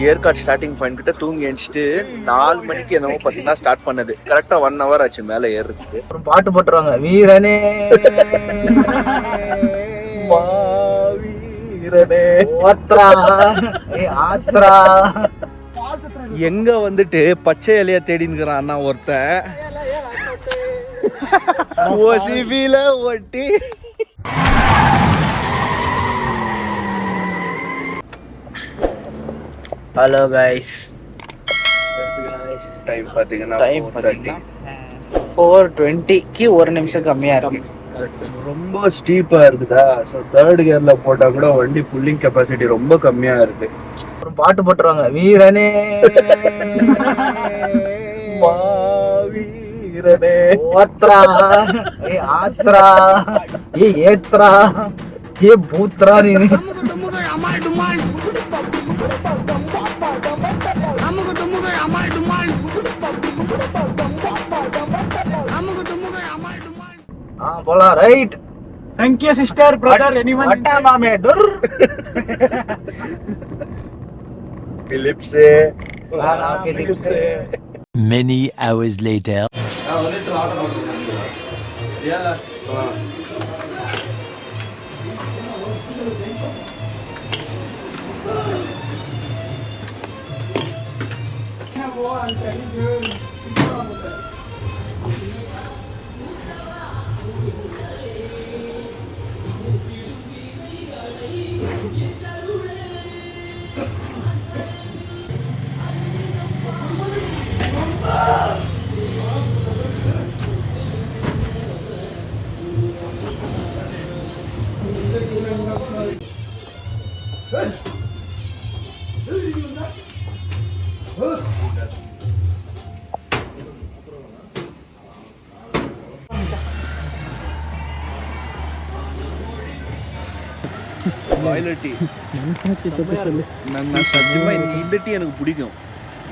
Yercaud starting point கிட்ட தூங்கி எழுந்துட்டு 4 மணிக்கு என்னமோ பார்த்தீங்கன்னா ஸ்டார்ட் பண்ணது. கரெக்டா 1 hour ஆச்சு மேலே ஏறுறதுக்கு. ஒரு பாட்டு போட்டுருவாங்க, வீரனே வீரனே ஓத்ரா ஆத்ரா. எங்க வந்துட்டு பச்சை இலைய தேடினுக்கிறான் அண்ணா ஒருத்தன். ஓசிபில ஒட்டி ஹலோ கைஸ், டைம் பாத்தீங்கன்னா 4:20க்கு 1 நிமிஷம் கம்மியா இருக்கு. ரொம்ப ஸ்டீப்பா இருக்குதா. ஸோ 3rd கியர்ல போட்டா கூட வண்டி புல்லிங் கெப்பாசிட்டி ரொம்ப கம்மியா இருக்கு. ஒரு பாட்டு போட்டுருவாங்க, வீரனே வீரனே ஓத்ரா ஆத்ரா ஏத்ரா ஏ பூத்ரா. நீ போலாம். Right. Thank you sister, brother, anyone. வட்டா மாமே டுர் பிலிப்ஸ். Many hours later. இந்த டீ எனக்கு பிடிக்கும்,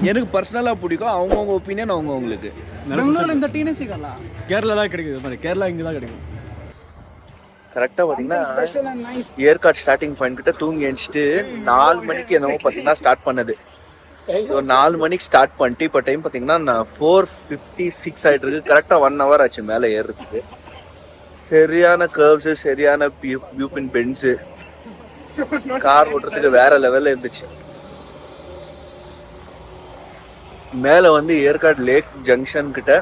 எனக்கு பர்சனலா பிடிக்கும். அவங்கவுங்க ஒப்பீனியன் அவங்கவுங்களுக்கு. பெங்களூர்ல இந்த டீனே சிக்கல, கேரளா தான் கிடைக்குது மாதிரி. கேரளா இங்க தான் கிடைக்கும். கரெக்டா பாத்தீங்கன்னா ஏற்காடு ஸ்டார்டிங் பாயிண்ட் கிட்ட தூங்கி எழுந்துட்டு 4 மணிக்கு என்னமோ பாத்தீங்கன்னா ஸ்டார்ட் பண்ணது. 4 மணிக்கு ஸ்டார்ட் பண்ணிட்டு இப்போ டைம் பாத்தீங்கன்னா 4:56 ஆயிட்டு இருக்கு. கரெக்டா 1 hour ஆச்சு மேலே ஏறுறதுக்கு. சரியான கர்வ்ஸ், சரியான வியூபின் பென்ஸ், கார் ஓட்டுறதுக்கு வேற லெவல்ல இருந்துச்சு. மேல வந்து ஏற்காடு லேக் ஜங்ஷன் கிட்ட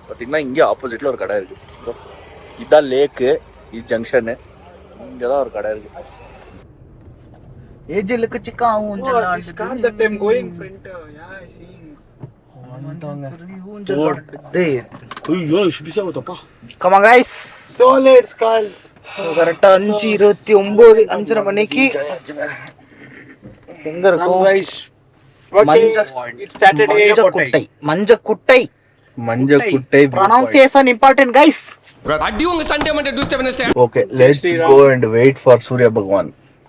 பாத்தீங்கன்னா இங்கே ஆப்போசிட்ல ஒரு கடை இருக்கு. இதுதான் லேக்கு, இது ஜங்ஷனு. இங்கதான் ஒரு கடை இருக்கு. ஏஜலுக்கு சிக்கா ஊஞ்சல் that time going front. Yeah, I see. ஐயோ பிசா வந்தப்பா. Come on guys, So let's call. கரெக்டா 5:29 5:30 மணிக்கு எங்க இருக்கும்? It's Saturday. Manjakuttai pronunciation important guys. அடி உங்க Sunday Monday Tuesday Wednesday. Okay, let's go and wait for Surya Bhagwan.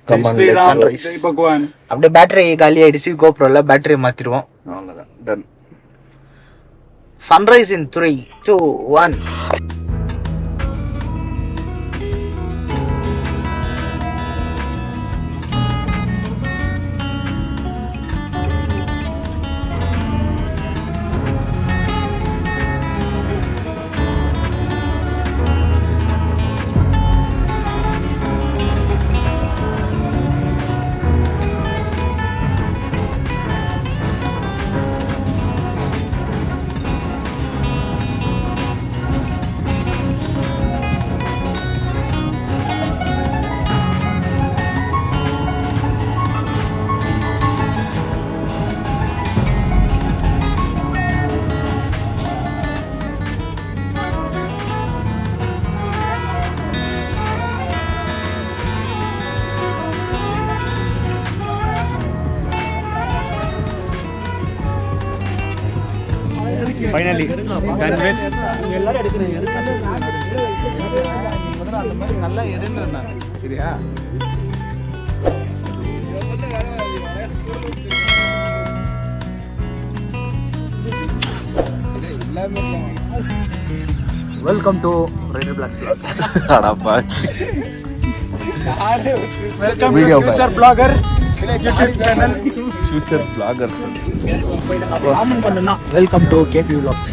Come on, let's sunrise. Jai பகவான். அப்படியே battery காலி ஆயிடுச்சு. கோப்ரோல பேட்டரி மாத்திடுவோம். அவ்வளவுதான், ton. Sunrise in 3 2 1. Finally done with. எல்லாரும் எடுக்கறீங்க. அந்த மாதிரி நல்லா எடுங்கறேன். சரியா? Welcome to Rainer blogs vlog. அடப்பா. Welcome to future blogger future bloggers. Comment பண்ணுனா வெல்கம் டு கேபி vlogs.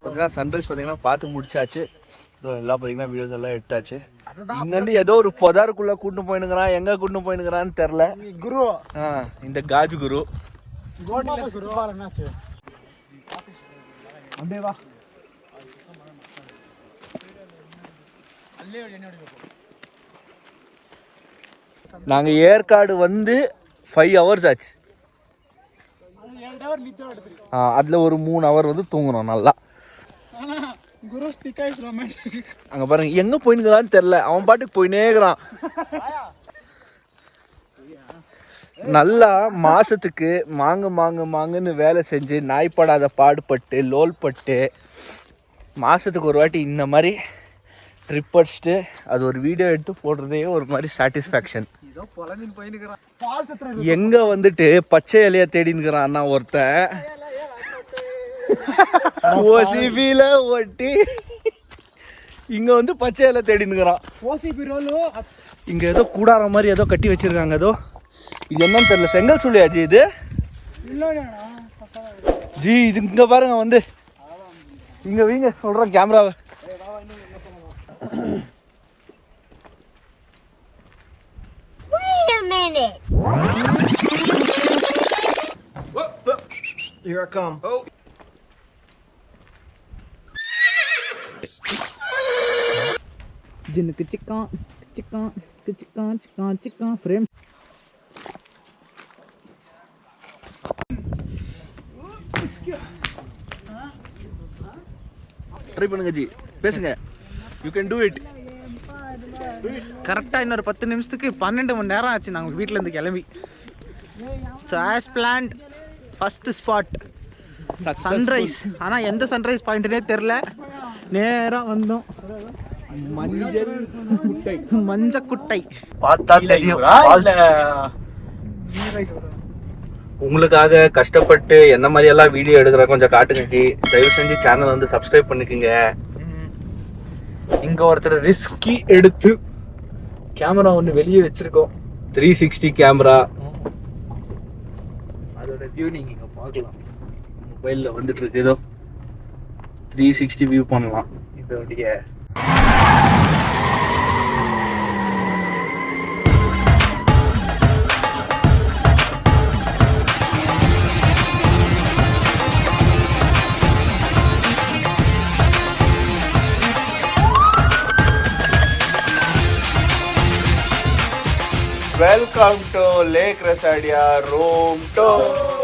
பார்த்தீங்கன்னா சன்ரைஸ் பார்த்தீங்கன்னா பார்த்து முடிச்சாச்சு. எல்லாம் பார்த்தீங்கன்னா வீடியோஸ் எல்லாம் எடுத்தாச்சு. இங்கேருந்து ஏதோ ஒரு புதாருக்குள்ள கூட்டின்னு போயினுங்கிறான், எங்க கூட்டின்னு போயினுங்கிறான்னு தெரில. குரு இந்த காஜ் குரு அப்படியே வா. நாங்க ஏற்காடு வந்து 5 hours ஆச்சு. அதுல ஒரு 3 hour வந்து தூங்குறோம் நல்லா. அங்க பாருங்க எங்க போயினுக்கிறான்னு தெரியல, அவன் பாட்டுக்கு போயினே இருக்கிறான். நல்லா மாசத்துக்கு மாங்குன்னு வேலை செஞ்சு நாய்ப்படாத பாடுபட்டு லோல் பட்டு மாசத்துக்கு ஒரு வாட்டி இந்த மாதிரி ட்ரிப் அடிச்சுட்டு அது ஒரு வீடியோ எடுத்து போடுறதே ஒரு மாதிரி சாட்டிஸ்ஃபேக்ஷன். எங்க வந்துட்டு பச்சை இலைய தேடினுக்கிறான் அண்ணா ஒருத்தன் ஓசிபில ஒட்டி இங்க வந்து பச்சை இலை தேடினுக்கிறான். இங்க ஏதோ கூடார மாதிரி ஏதோ கட்டி வச்சிருக்காங்க. ஏதோ இது என்னன்னு தெரியல, செங்கல் சூளையா ஜி இது? ஜி இது இங்க பாருங்க வந்து இங்க வீங்க சொல்றேன் கேமராவை. Wait a minute. Here I come. ஜின்னுக்கு சிக்கான் சிக்கான் சிக்கான் சிக்கான் சிக்கான் ஃப்ரேம். ட்ரை பண்ணுங்க ஜி, பேசுங்க. You can do it. கரெக்டாக இன்னொரு 10 நிமிஷத்துக்கு 12 மணி நேரம் ஆச்சு நாங்கள் வீட்டில் இருந்து கிளம்பி. So as plant first spot sunrise. ஆனால் எந்த சன்ரைஸ் பாயிண்ட்னே தெரில. நேராக வந்தோம் மஞ்சக்குட்டை. பார்த்தா தெரியும். உங்களுக்காக கஷ்டப்பட்டு என்ன மாதிரி எல்லாம் வீடியோ எடுக்கிற கொஞ்சம் காட்டுங்க ஜி. தயவு செஞ்சு சேனல் வந்து சப்ஸ்கிரைப் பண்ணிக்கோங்க. இங்க ஒருத்தர் ரிஸ்கி எடுத்து கேமரா ஒன்று வெளியே வச்சிருக்கோம், 360 கேமரா. அதோட வியூ நீங்க இங்க பார்க்கலாம். மொபைல்ல வந்துட்டு இருக்கு, ஏதோ 360 வியூ பண்ணலாம் இதோடைய. Welcome to Lake Resadia room tour.